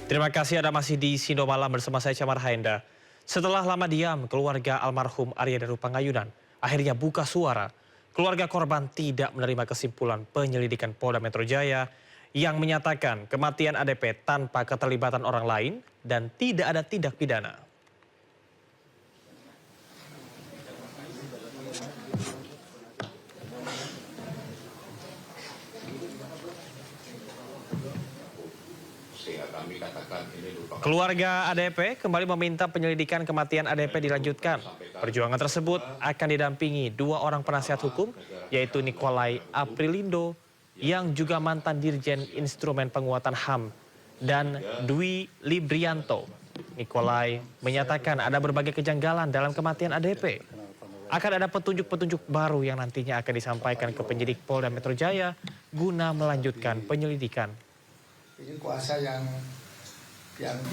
Terima kasih Anda masih di Sindo Malam bersama saya Camar Haenda. Setelah lama diam, keluarga almarhum Arya Daru Pangayunan akhirnya buka suara. Keluarga korban tidak menerima kesimpulan penyelidikan Polda Metro Jaya yang menyatakan kematian ADP tanpa keterlibatan orang lain dan tidak ada tindak pidana. Keluarga ADP kembali meminta penyelidikan kematian ADP dilanjutkan. Perjuangan tersebut akan didampingi dua orang penasihat hukum, yaitu Nikolai Aprilindo yang juga mantan Dirjen Instrumen Penguatan HAM dan Dwi Librianto. Nikolai menyatakan ada berbagai kejanggalan dalam kematian ADP. Akan ada petunjuk-petunjuk baru yang nantinya akan disampaikan ke penyidik Polda Metro Jaya guna melanjutkan penyelidikan. Ini kuasa yang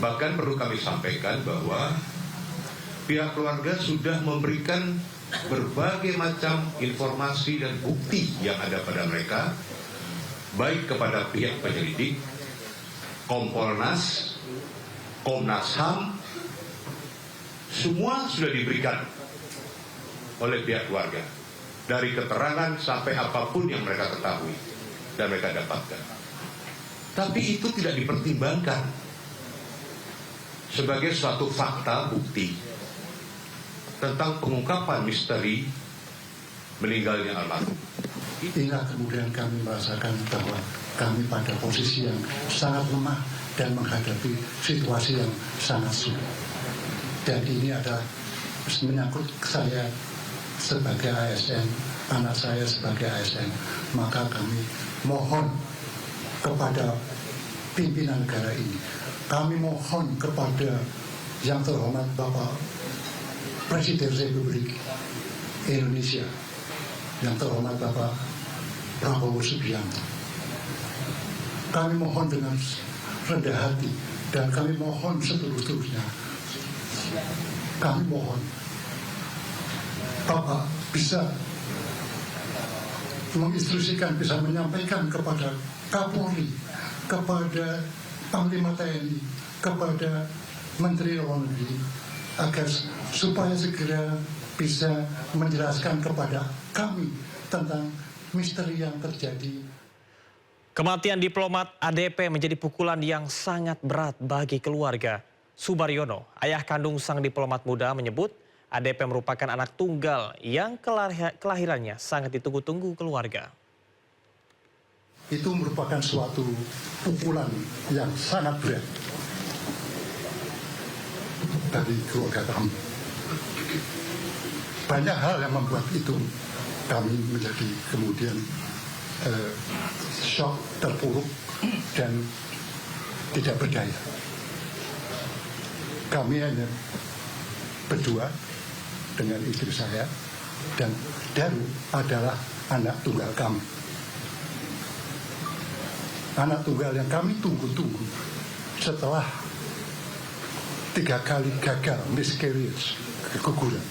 bahkan perlu kami sampaikan bahwa pihak keluarga sudah memberikan berbagai macam informasi dan bukti yang ada pada mereka, baik kepada pihak penyelidik, Kompolnas, Komnas HAM, semua sudah diberikan oleh pihak keluarga, dari keterangan sampai apapun yang mereka ketahui dan mereka dapatkan. Tapi itu tidak dipertimbangkan sebagai suatu fakta bukti tentang pengungkapan misteri meninggalnya almarhum. Inilah kemudian kami merasakan bahwa kami pada posisi yang sangat lemah dan menghadapi situasi yang sangat sulit. Dan ini adalah menyangkut saya sebagai ASN, anak saya sebagai ASN. Maka kami mohon kepada pimpinan negara ini, kami mohon kepada yang terhormat Bapak Presiden Republik Indonesia, yang terhormat Bapak Prabowo Subianto. Kami mohon dengan rendah hati dan kami mohon seterus-terusnya. Kami mohon Bapak bisa menginstruksikan, bisa menyampaikan kepada Kapolri, kepada Panglima TNI, kepada Menteri Luar Negeri, agar supaya segera bisa menjelaskan kepada kami tentang misteri yang terjadi. Kematian diplomat ADP menjadi pukulan yang sangat berat bagi keluarga. Subaryono, ayah kandung sang diplomat muda, menyebut ADP merupakan anak tunggal yang kelahirannya sangat ditunggu-tunggu keluarga. Itu merupakan suatu pukulan yang sangat berat dari keluarga kami. Banyak hal yang membuat itu kami menjadi kemudian shock, terpuruk, dan tidak berdaya. Kami hanya berdua dengan istri saya, dan Daru adalah anak tunggal kami. Anak tunggal yang kami tunggu-tunggu setelah 3 kali gagal, miscarriage, keguguran.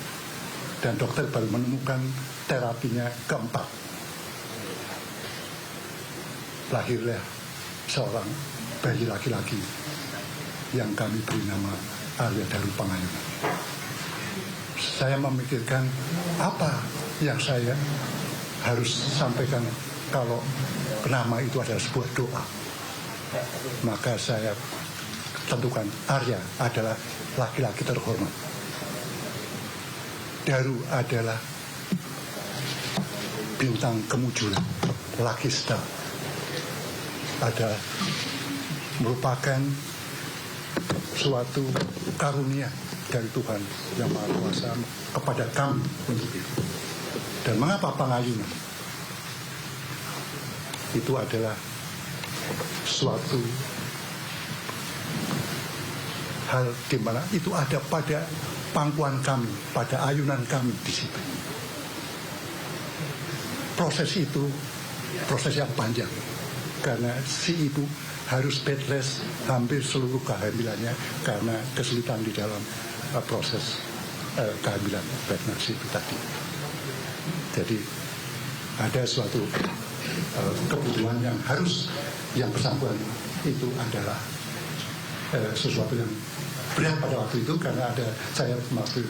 Dan dokter baru menemukan terapinya keempat. Lahirlah seorang bayi laki-laki yang kami beri nama Arya Daru Pangayunan. Saya memikirkan apa yang saya harus sampaikan kalau nama itu adalah sebuah doa. Maka saya tentukan Arya adalah laki-laki terhormat. Daru adalah bintang kemunculan, lucky star. Ada merupakan suatu karunia dari Tuhan yang Maha Kuasa kepada kami untuk itu. Dan mengapa Pangayunan? Itu adalah suatu hal di mana itu ada pada pangkuan kami, pada ayunan kami di situ. Proses itu proses yang panjang karena si ibu harus bed rest hampir seluruh kehamilannya karena kesulitan di dalam proses kehamilan pregnancy itu tadi. Jadi ada suatu kebutuhan yang harus yang bersangkutan itu adalah sesuatu yang berat pada waktu itu karena saya masih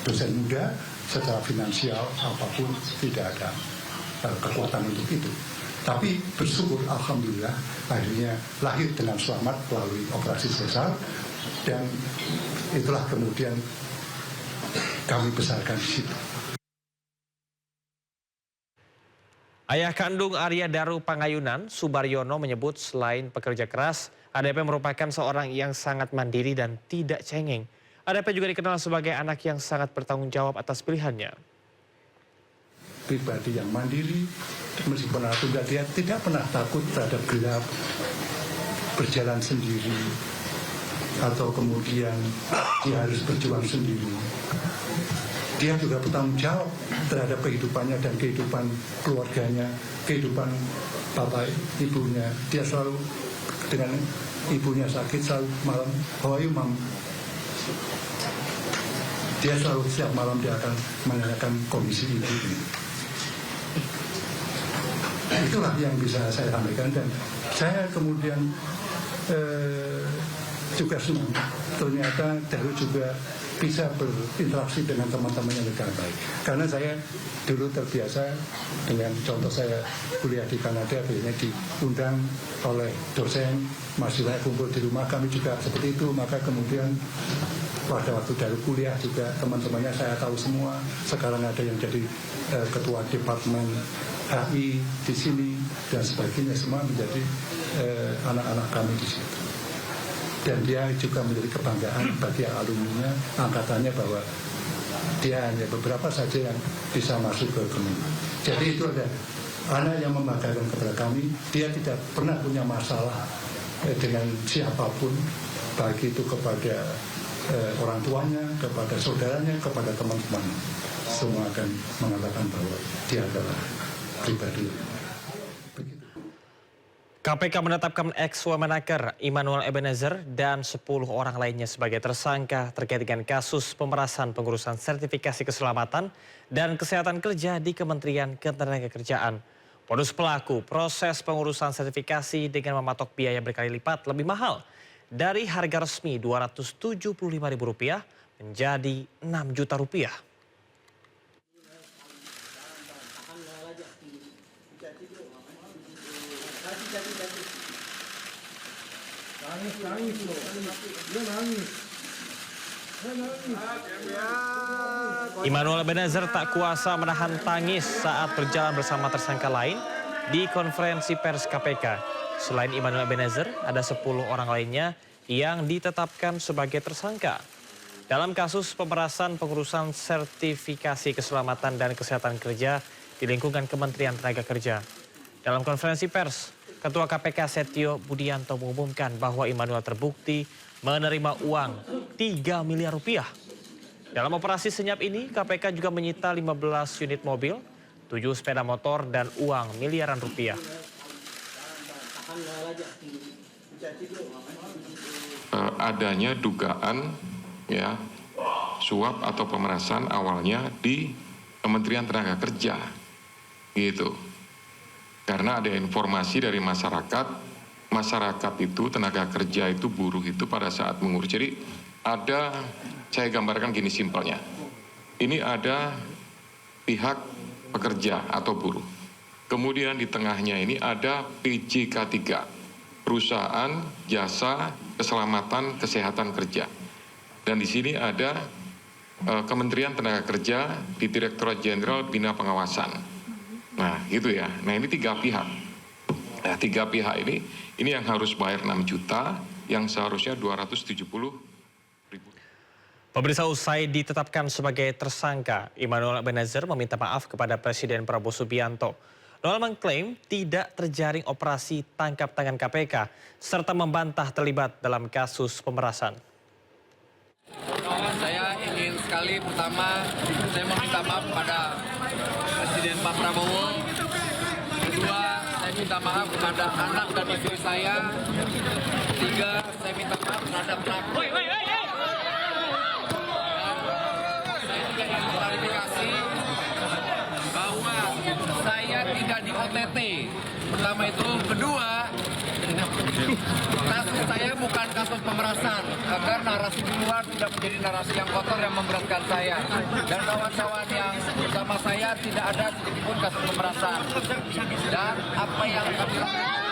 dosen muda, secara finansial apapun tidak ada kekuatan untuk itu. Tapi bersyukur alhamdulillah akhirnya lahir dengan selamat melalui operasi sesar, dan itulah kemudian kami besarkan di situ. Ayah kandung Arya Daru Pangayunan, Subaryono, menyebut selain pekerja keras, ADP merupakan seorang yang sangat mandiri dan tidak cengeng. ADP juga dikenal sebagai anak yang sangat bertanggung jawab atas pilihannya. Pribadi yang mandiri, meskipun anak tunggal, dia tidak pernah takut terhadap gelap, berjalan sendiri, atau kemudian dia harus berjuang sendiri. Dia juga bertanggung jawab terhadap kehidupannya dan kehidupan keluarganya, kehidupan bapak ibunya. Dia selalu dengan ibunya sakit, selalu malam, how are you, Mom? Dia selalu setiap malam dia akan menanyakan kondisi ibu ini. Itulah yang bisa saya sampaikan, dan saya kemudian juga senang ternyata Daru juga bisa berinteraksi dengan teman-temannya dengan baik. Karena saya dulu terbiasa dengan contoh saya kuliah di Kanada, biasanya diundang oleh dosen, mahasiswa kumpul di rumah, kami juga seperti itu. Maka kemudian pada waktu Daru kuliah juga teman-temannya saya tahu semua. Sekarang ada yang jadi ketua departemen HI di sini dan sebagainya, semua menjadi anak-anak kami di situ. Dan dia juga menjadi kebanggaan bagi alumninya, angkatannya, bahwa dia hanya beberapa saja yang bisa masuk ke Kemenlu. Jadi itu ada anak yang membanggakan kepada kami. Dia tidak pernah punya masalah dengan siapapun, baik itu kepada orang tuanya, kepada saudaranya, kepada teman-teman. Semua akan mengatakan bahwa dia adalah pribadi. KPK menetapkan ex-Wamenaker Immanuel Ebenezer dan 10 orang lainnya sebagai tersangka terkait dengan kasus pemerasan pengurusan sertifikasi keselamatan dan kesehatan kerja di Kementerian Ketenagakerjaan. Modus pelaku proses pengurusan sertifikasi dengan mematok biaya berkali lipat lebih mahal dari harga resmi Rp275.000 menjadi Rp6 juta. Immanuel Ebenezer tak kuasa menahan tangis saat berjalan bersama tersangka lain di konferensi pers KPK. Selain Immanuel Ebenezer, ada 10 orang lainnya yang ditetapkan sebagai tersangka dalam kasus pemerasan pengurusan sertifikasi keselamatan dan kesehatan kerja di lingkungan Kementerian Tenaga Kerja. Dalam konferensi pers, Ketua KPK Setio Budianto mengumumkan bahwa Immanuel terbukti menerima uang Rp3 miliar. Dalam operasi senyap ini, KPK juga menyita 15 unit mobil, 7 sepeda motor, dan uang miliaran rupiah. Adanya dugaan ya suap atau pemerasan awalnya di Kementerian Tenaga Kerja, gitu. Karena ada informasi dari masyarakat itu tenaga kerja itu, buruh itu pada saat mengurus. Jadi ada, saya gambarkan gini simpelnya. Ini ada pihak pekerja atau buruh. Kemudian di tengahnya ini ada PJK3, Perusahaan Jasa Keselamatan Kesehatan Kerja. Dan di sini ada Kementerian Tenaga Kerja di Direktorat Jenderal Bina Pengawasan. Nah gitu ya, nah ini 3 pihak. Nah 3 pihak ini yang harus bayar 6 juta, yang seharusnya 270.000. Pemirsa, usai ditetapkan sebagai tersangka, Immanuel Ebenezer meminta maaf kepada Presiden Prabowo Subianto. Noel mengklaim tidak terjaring operasi tangkap tangan KPK, serta membantah terlibat dalam kasus pemerasan. Saya ingin sekali, pertama, saya meminta maaf kepada Presiden Pak Prabowo. Kedua, saya minta maaf kepada anak dan istri saya. Ketiga, saya minta maaf terhadap pelaku. Saya juga ingin klarifikasi bahwa saya tidak di OTT. Pertama itu. Kedua, Kasus saya bukan kasus pemerasan, agar narasi di luar tidak menjadi narasi yang kotor yang memberatkan saya. Dan kawan-kawan yang bersama saya tidak ada sedikitpun kasus pemerasan. Dan apa yang kami lakukan